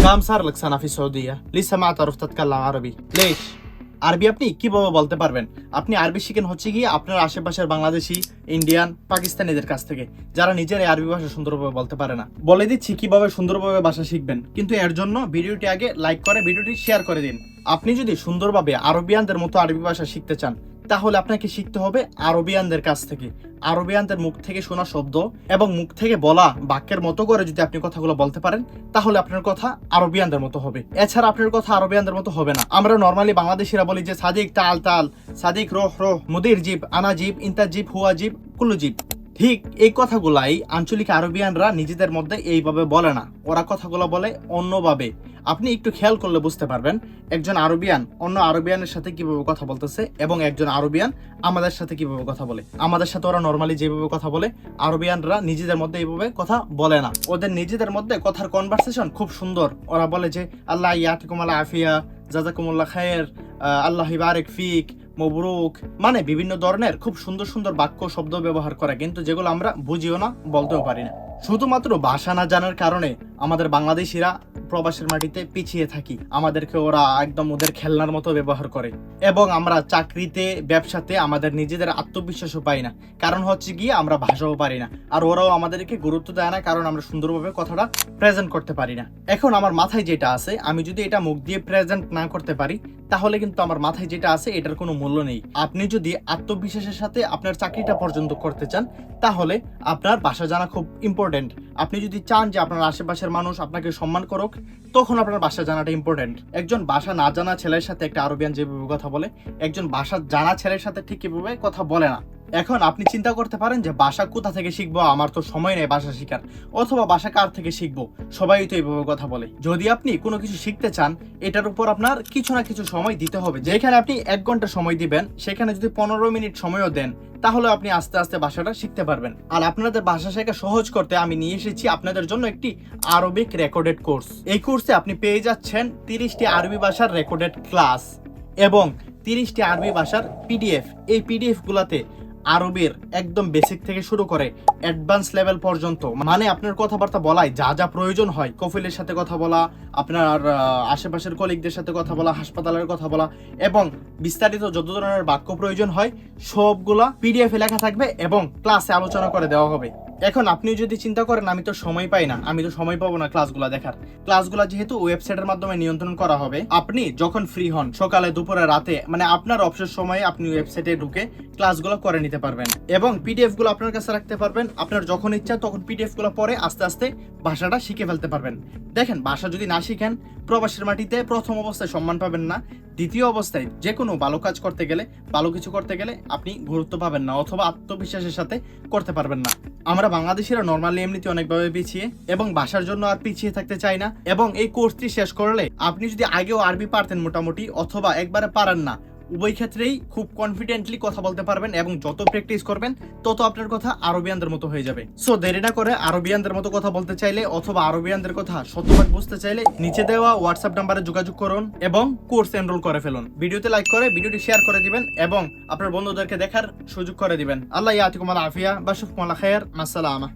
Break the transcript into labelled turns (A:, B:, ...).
A: كم صار لك سنة في السعودية؟ لسه ما تعرف تتكلم عربي، ليش؟ আরবি আপনি কিভাবে বলতে পারবেন? আপনি আরবি শিখেন হচ্ছে গিয়ে আপনার আশেপাশের বাংলাদেশি, ইন্ডিয়ান, পাকিস্তানিদের কাছ থেকে, যারা নিজের আরবি ভাষা সুন্দরভাবে বলতে পারে না। বলে দিচ্ছি কিভাবে সুন্দরভাবে ভাষা শিখবেন, কিন্তু এর জন্য ভিডিওটি আগে লাইক করে ভিডিওটি শেয়ার করে দিন। আপনি যদি সুন্দরভাবে আরবিয়ানদের মতো আরবি ভাষা শিখতে চান, তাহলে আপনাকে শিখতে হবে আরবিয়ানদের কাছ থেকে। আরবিয়ানদের মুখ থেকে শোনা শব্দ এবং মুখ থেকে বলা বাক্যের মতো করে যদি আপনি কথাগুলো বলতে পারেন, তাহলে আপনার কথা আরবিয়ানদের মতো হবে। এছাড়া আপনার কথা আরবিয়ানদের মতো হবে না। আমরা নরমালি বাংলাদেশিরা বলি যে সাদিক তাল তাল, সাদিক রোহ রোহ, মুদির জিব, আনা জিব, ইন্তা জিব, হুয়া জিব, কুল্লু জিব। ঠিক এই কথাগুলাই আঞ্চলিক আরবিয়ানরা নিজেদের মধ্যে এইভাবে বলে না, ওরা কথাগুলো বলে অন্যভাবে। আপনি একটু খেয়াল করলে বুঝতে পারবেন একজন আরবিয়ান অন্য আরবিয়ানের সাথে কিভাবে কথা বলতেছে এবং একজন আরবিয়ান আমাদের সাথে কিভাবে কথা বলে। আমাদের সাথে ওরা নরমালি যেভাবে কথা বলে, আরবিয়ানরা নিজেদের মধ্যে এইভাবে কথা বলে না। ওদের নিজেদের মধ্যে কথার কনভারসেশন খুব সুন্দর। ওরা বলে যে আল্লাহ ইয়াতিকুম আল আফিয়া, জাযাকুমুল্লাহ খায়ের, আল্লাহ ইবারিক ফিক, মবরুক, মানে বিভিন্ন ধরনের খুব সুন্দর সুন্দর বাক্য শব্দ ব্যবহার করে, কিন্তু যেগুলো আমরা বুঝিও না, বলতেও পারি না। শুধুমাত্র ভাষা না জানার কারণে আমাদের বাংলাদেশিরা প্রবাসের মাটিতে পিছিয়ে থাকি। আমাদেরকে ওরা একদম ওদের খেলনার মতো ব্যবহার করে এবং আমরা চাকরিতে, ব্যবসাতে আমাদের নিজেদের আত্মবিশ্বাসও পাই না। কারণ হচ্ছে গিয়ে আমরা ভাষাও পারি না, আর ওরাও আমাদেরকে গুরুত্ব দেয় না, কারণ আমরা সুন্দরভাবে কথাটা প্রেজেন্ট করতে পারি না। এখন আমার মাথায় যেটা আছে, আমি যদি এটা মুখ দিয়ে প্রেজেন্ট না করতে পারি, তাহলে কিন্তু আমার মাথায় যেটা আছে এটার কোনো মূল্য নেই। আপনি যদি আত্মবিশ্বাসের সাথে আপনার চাকরিটা পর্যন্ত করতে চান, তাহলে আপনার ভাষা জানা খুব ইম্পর্টেন্ট। আপনি যদি চান যে আপনার আশেপাশের মানুষ আপনাকে সম্মান করুক, তখন আপনার ভাষা জানাটা ইম্পর্টেন্ট। একজন ভাষা না জানা ছেলের সাথে একটা আরবিয়ান যেভাবে কথা বলে, একজন ভাষা জানা ছেলের সাথে ঠিক এভাবে কথা বলে না। এখন আপনি চিন্তা করতে পারেন যে ভাষা কোথা থেকে শিখবো, আমার তো সময় নেই ভাষা শিখার, অথবা ভাষা কার থেকে শিখবো, সবাই তো এইভাবে কথা বলে। যদি আপনি কোনো কিছু শিখতে চান, এটার উপর আপনার কিছু না কিছু সময় দিতে হবে। যেখানে আপনি 1 ঘন্টা সময় দিবেন, সেখানে যদি 15 মিনিট সময়ও দেন, তাহলে আপনি আস্তে আস্তে ভাষাটা শিখতে পারবেন। আর আপনাদের ভাষা শেখা সহজ করতে আমি নিয়ে এসেছি আপনাদের জন্য একটি আরবিক রেকর্ডেড কোর্স। এই কোর্সে আপনি পেয়ে যাচ্ছেন 30টি আরবি ভাষার রেকর্ডেড ক্লাস এবং 30টি আরবি ভাষার পিডিএফ। এই পিডিএফ গুলাতে আরবের একদম বেসিক থেকে শুরু করে অ্যাডভান্স লেভেল পর্যন্ত, মানে আপনার কথাবার্তা বলায় যা যা প্রয়োজন হয়, কফিলের সাথে কথা বলা, আপনার আশেপাশের কলিগদের সাথে কথা বলা, হাসপাতালের কথা বলা, এবং বিস্তারিত যত ধরনের বাক্য প্রয়োজন হয়, সবগুলা পিডিএফ এ লেখা থাকবে এবং ক্লাসে আলোচনা করে দেওয়া হবে। এখন আপনি যদি চিন্তা করেন আমি তো সময় পাই না, আমি তো সময় পাবো না ক্লাসগুলো দেখার, ক্লাসগুলো যেহেতু ওয়েবসাইটের মাধ্যমে নিয়ন্ত্রণ করা হবে, আপনি যখন ফ্রি হন, সকালে, দুপুরে, রাতে, মানে আপনার অবসর সময়ে আপনি ওয়েবসাইটে ঢুকে ক্লাসগুলো করে নিতে পারবেন এবং পিডিএফ গুলো আপনার কাছে রাখতে পারবেন। আপনার যখন ইচ্ছা তখন পিডিএফ গুলো পরে আস্তে আস্তে ভাষাটা শিখে ফেলতে পারবেন। দেখেন, ভাষা যদি না শিখেন, প্রবাসের মাটিতে প্রথম অবস্থায় সম্মান পাবেন না, দ্বিতীয় অবস্থায় যে কোনো ভালো কাজ করতে গেলে, ভালো কিছু করতে গেলে আপনি গুরুত্ব পাবেন না, অথবা আত্মবিশ্বাসের সাথে করতে পারবেন না। আমরা বাংলাদেশিরা নরমালি এমনিতে অনেকভাবে পিছিয়ে এবং ভাষার জন্য আর পিছিয়ে থাকতে চাই না। এবং এই কোর্সটি শেষ করলে আপনি যদি আগেও আরবি পারতেন মোটামুটি, অথবা একবারে পারেন না, উভয় ক্ষেত্রেই খুব কনফিডেন্টলি কথা বলতে পারবেন এবং যত প্র্যাকটিস করবেন তত আপনার কথা আরবিয়ানদের মতো হয়ে যাবে। সো দেরি না করে আরবিয়ানদের মতো কথা বলতে চাইলে অথবা আরবিয়ানদের কথা শতভাগ বুঝতে চাইলে নিচে দেওয়া হোয়াটসঅ্যাপ নাম্বারে যোগাযোগ করুন এবং কোর্স এনরোল করে ফেলুন। ভিডিওতে লাইক করে ভিডিওটি শেয়ার করে দিবেন এবং আপনার বন্ধুদেরকে দেখার সুযোগ করে দিবেন। আল্লাহ ইয়াতিকুম আল আফিয়া, বাশুকুম আল খায়র, মাসসালামা।